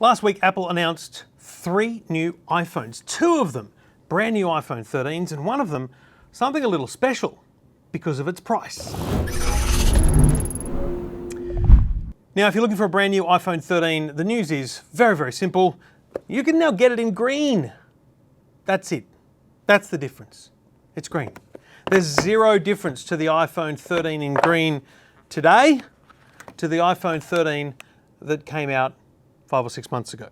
Last week, Apple announced 3 new iPhones, 2 of them brand new iPhone 13s, and one of them something a little special because of its price. Now, if you're looking for a brand new iPhone 13, the news is very, very simple. You can now get it in green. That's it. That's the difference. It's green. There's zero difference to the iPhone 13 in green today to the iPhone 13 that came out 5 or 6 months ago.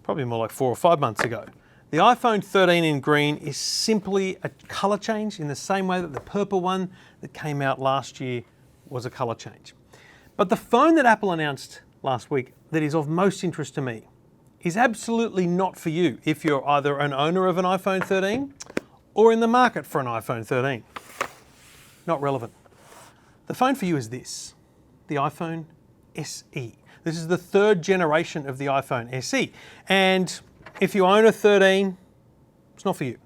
Probably more like 4 or 5 months ago. The iPhone 13 in green is simply a color change in the same way that the purple one that came out last year was a color change. But the phone that Apple announced last week that is of most interest to me is absolutely not for you if you're either an owner of an iPhone 13 or in the market for an iPhone 13. Not relevant. The phone for you is this, the iPhone SE. This is the 3rd generation of the iPhone SE. And if you own a 13, it's not for you.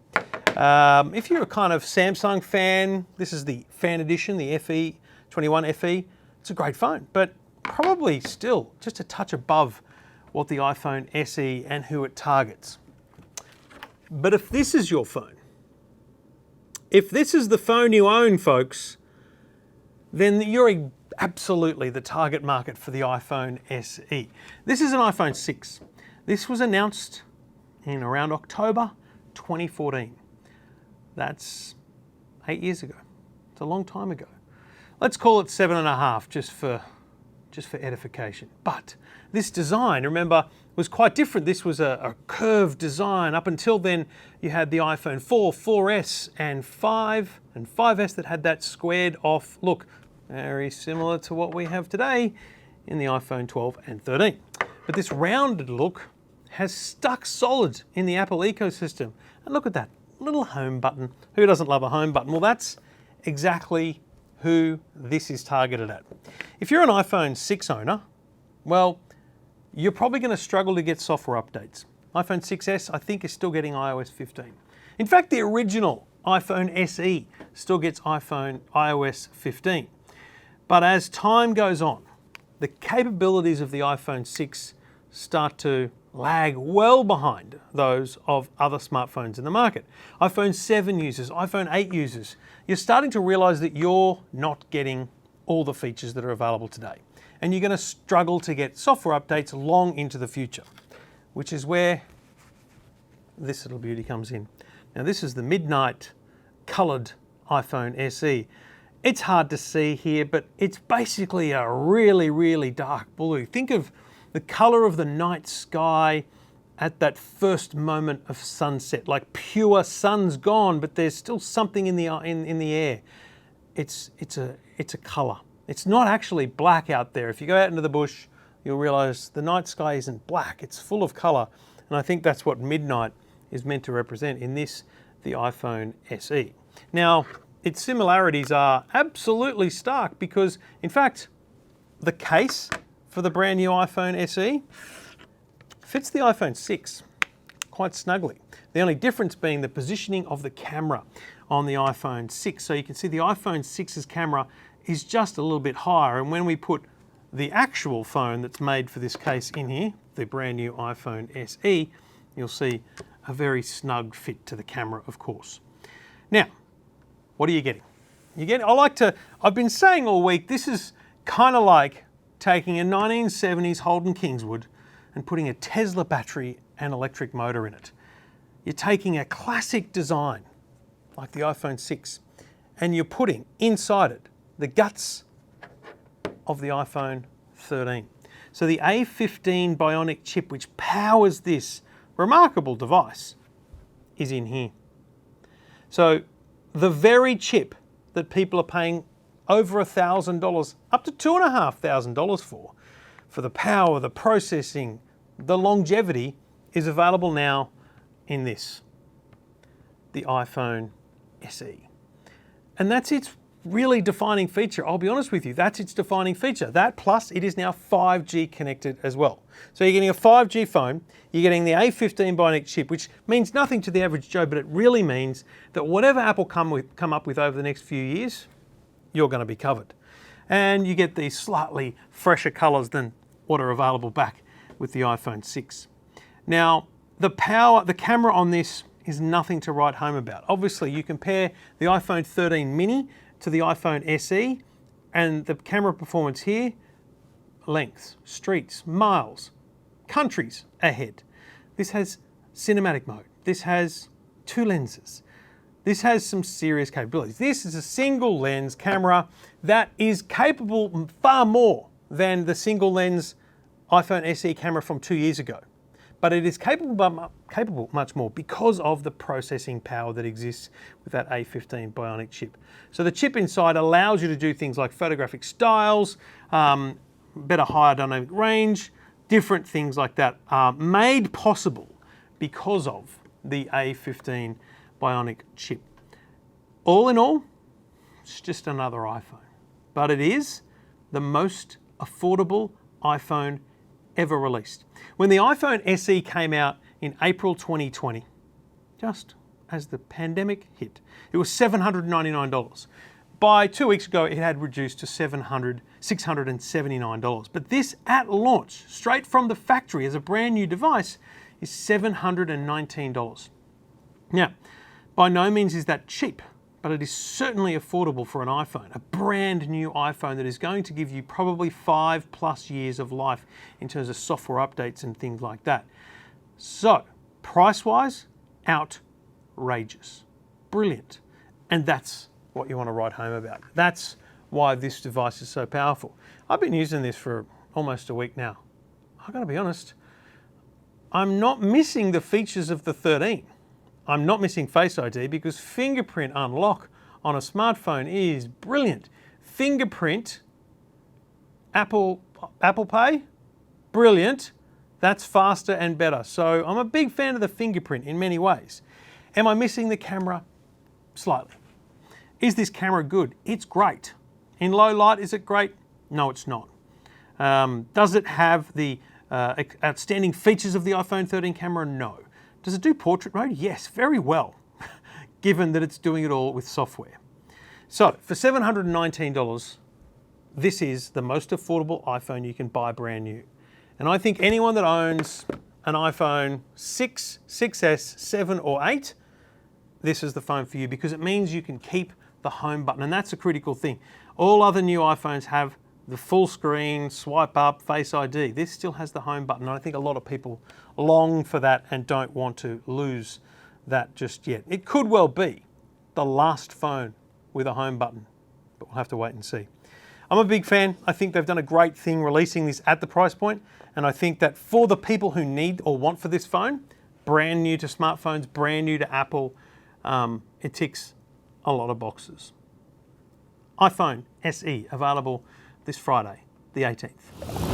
If you're a kind of Samsung fan, this is the fan edition, the FE21 FE. It's a great phone, but probably still just a touch above what the iPhone SE and who it targets. But if this is your phone, if this is the phone you own, folks, then you're absolutely the target market for the iPhone SE. This is an iPhone 6. This was announced in around October 2014. That's 8 years ago. It's a long time ago. Let's call it 7.5 just for edification. But this design, remember, was quite different. This was a curved design. Up until then, you had the iPhone 4, 4S, and 5, and 5S that had that squared off look. Very similar to what we have today in the iPhone 12 and 13. But this rounded look has stuck solid in the Apple ecosystem. And look at that little home button. Who doesn't love a home button? Well, that's exactly who this is targeted at. If you're an iPhone 6 owner, well, you're probably going to struggle to get software updates. iPhone 6S, I think, is still getting iOS 15. In fact, the original iPhone SE still gets iOS 15. But as time goes on, the capabilities of the iPhone 6 start to lag well behind those of other smartphones in the market. iPhone 7 users, iPhone 8 users, you're starting to realize that you're not getting all the features that are available today. And you're going to struggle to get software updates long into the future, which is where this little beauty comes in. Now, this is the midnight colored iPhone SE. It's hard to see here, but it's basically a really, really dark blue. Think of the color of the night sky at that first moment of sunset, like pure sun's gone, but there's still something in the air. It's a color. It's not actually black out there. If you go out into the bush, you'll realize the night sky isn't black. It's full of color, and I think that's what midnight is meant to represent in this, the iPhone SE. Now, its similarities are absolutely stark because, in fact, the case for the brand new iPhone SE fits the iPhone 6 quite snugly. The only difference being the positioning of the camera on the iPhone 6. So you can see the iPhone 6's camera is just a little bit higher, and when we put the actual phone that's made for this case in here, the brand new iPhone SE, you'll see a very snug fit to the camera, of course. Now, what are you getting? I've been saying all week, this is kind of like taking a 1970s Holden Kingswood and putting a Tesla battery and electric motor in it. You're taking a classic design, like the iPhone 6, and you're putting inside it the guts of the iPhone 13. So the A15 Bionic chip, which powers this remarkable device, is in here. So the very chip that people are paying over $1,000, up to $2,500 for the power, the processing, the longevity, is available now in this, the iPhone SE. And that's its really defining feature. I'll be honest with you, that's its defining feature. That plus it is now 5G connected as well. So you're getting a 5G phone, you're getting the A15 Bionic chip, which means nothing to the average Joe, but it really means that whatever Apple come up with over the next few years, you're going to be covered. And you get these slightly fresher colors than what are available back with the iPhone 6. Now, the camera on this is nothing to write home about. Obviously, you compare the iPhone 13 mini to the iPhone SE, and the camera performance here, lengths, streets, miles, countries ahead. This has cinematic mode. This has 2 lenses. This has some serious capabilities. This is a single lens camera that is capable far more than the single lens iPhone SE camera from 2 years ago. But it is capable much more because of the processing power that exists with that A15 Bionic chip. So the chip inside allows you to do things like photographic styles, better higher dynamic range, different things like that are made possible because of the A15 Bionic chip. All in all, it's just another iPhone, but it is the most affordable iPhone ever released. When the iPhone SE came out in April 2020, just as the pandemic hit, it was $799. By 2 weeks ago, it had reduced to $679. But this at launch, straight from the factory as a brand new device, is $719. Now, by no means is that cheap, but it is certainly affordable for an iPhone, a brand new iPhone that is going to give you probably 5+ years of life in terms of software updates and things like that. So, price-wise, outrageous, brilliant. And that's what you want to write home about. That's why this device is so powerful. I've been using this for almost a week now. I've got to be honest, I'm not missing the features of the 13. I'm not missing Face ID because fingerprint unlock on a smartphone is brilliant. Fingerprint, Apple Pay, brilliant. That's faster and better. So I'm a big fan of the fingerprint in many ways. Am I missing the camera? Slightly. Is this camera good? It's great. In low light, is it great? No, it's not. Does it have the outstanding features of the iPhone 13 camera? No. Does it do portrait mode? Yes, very well, given that it's doing it all with software. So for $719, this is the most affordable iPhone you can buy brand new. And I think anyone that owns an iPhone 6, 6S, 7 or 8, this is the phone for you because it means you can keep the home button. And that's a critical thing. All other new iPhones have the full screen, swipe up, Face ID. This still has the home button. And I think a lot of people long for that and don't want to lose that just yet. It could well be the last phone with a home button, but we'll have to wait and see. I'm a big fan. I think they've done a great thing releasing this at the price point, and I think that for the people who need or want for this phone, brand new to smartphones, brand new to Apple, it ticks a lot of boxes. iPhone SE available this Friday, the 18th.